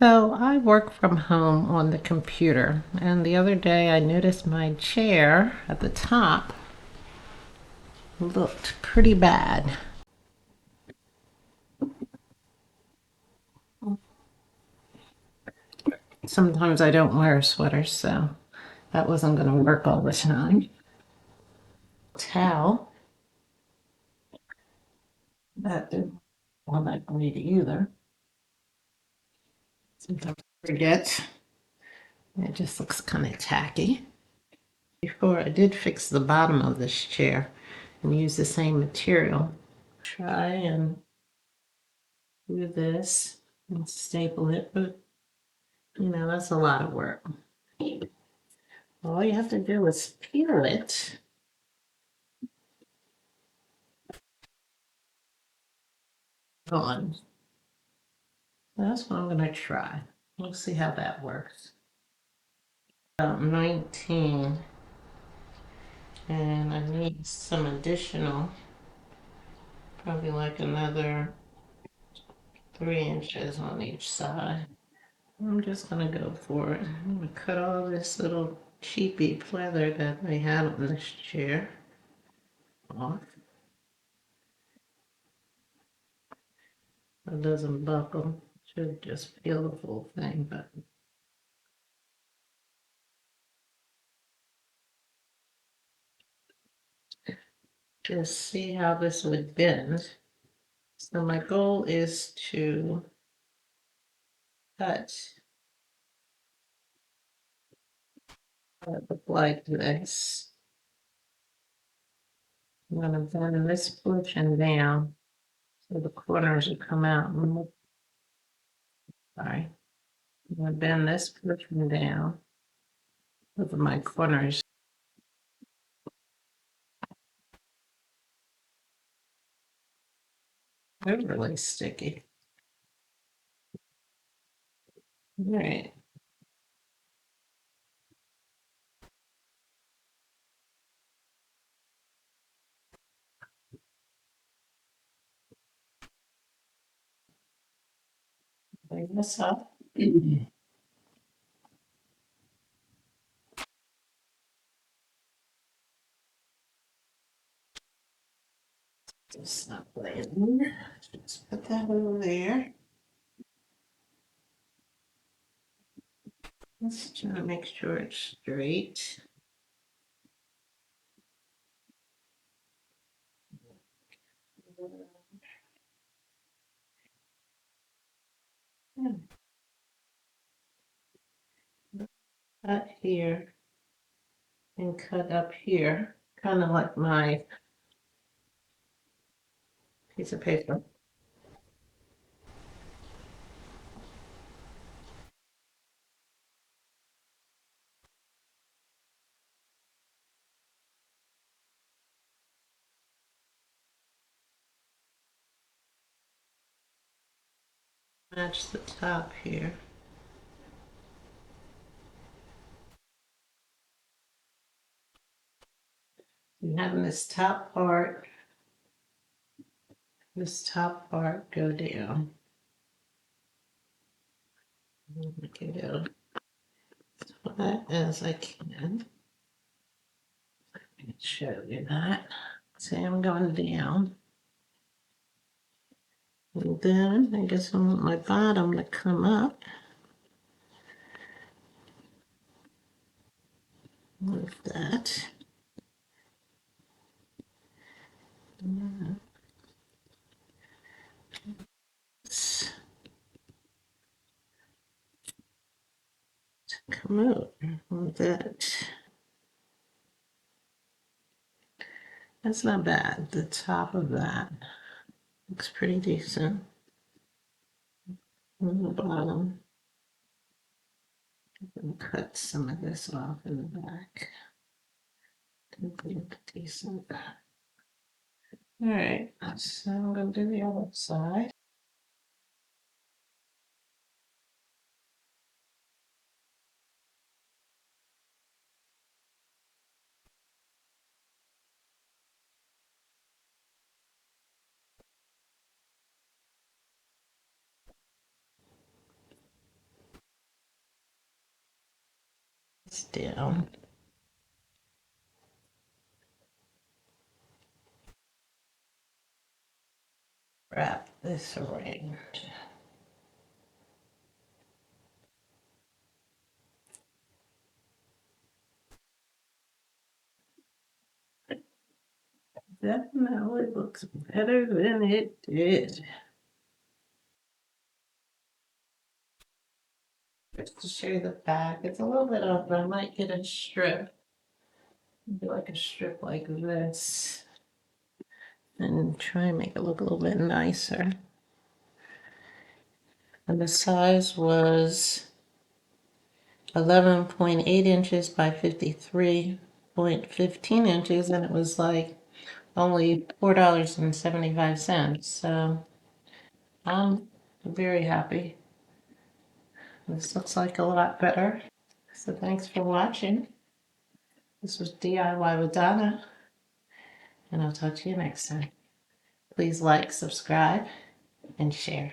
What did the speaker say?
So I work from home on the computer, and the other day I noticed my chair at the top looked pretty bad. Sometimes I don't wear sweaters, so that wasn't going to work all the time. Towel, that didn't all that great either. Sometimes I forget. It just looks kind of tacky. Before I did fix the bottom of this chair and use the same material. Try and do this and staple it, but that's a lot of work. All you have to do is peel it on. That's what I'm going to try. We'll see how that works. About 19, and I need some additional, probably like another 3 inches on each side. I'm just going to go for it. I'm going to cut all this little cheapy pleather that they had on this chair off. It doesn't buckle. Should just peel the whole thing, but just see how this would bend. So my goal is to cut look like this. I'm going to bend this portion down so the corners will come out. Sorry. I'm going to bend this portion down over my corners. They're really sticky. All right. Bring this up. Just not laying. Just put that over there. Let's try to make sure it's straight. Cut here and cut up here, kind of like my piece of paper. Match the top here. And having this top part go down. Make it as flat as I can. I can show you that. See, I'm going down. And then I guess I want my bottom to come up. Like that. Come out like that. That's not bad. The top of that looks pretty decent. On the bottom, I'm gonna cut some of this off in the back to look decent. All right, so I'm gonna do the other side. this down. Wrap this around. Definitely looks better than it did. Just to show you the back, it's a little bit open. I might get a strip, do like a strip like this, and try and make it look a little bit nicer. And the size was 11.8 inches by 53.15 inches, and it was like only $4.75. So I'm very happy. This looks like a lot better. So thanks for watching. This was DIY with Donna, and I'll talk to you next time. Please like, subscribe, and share.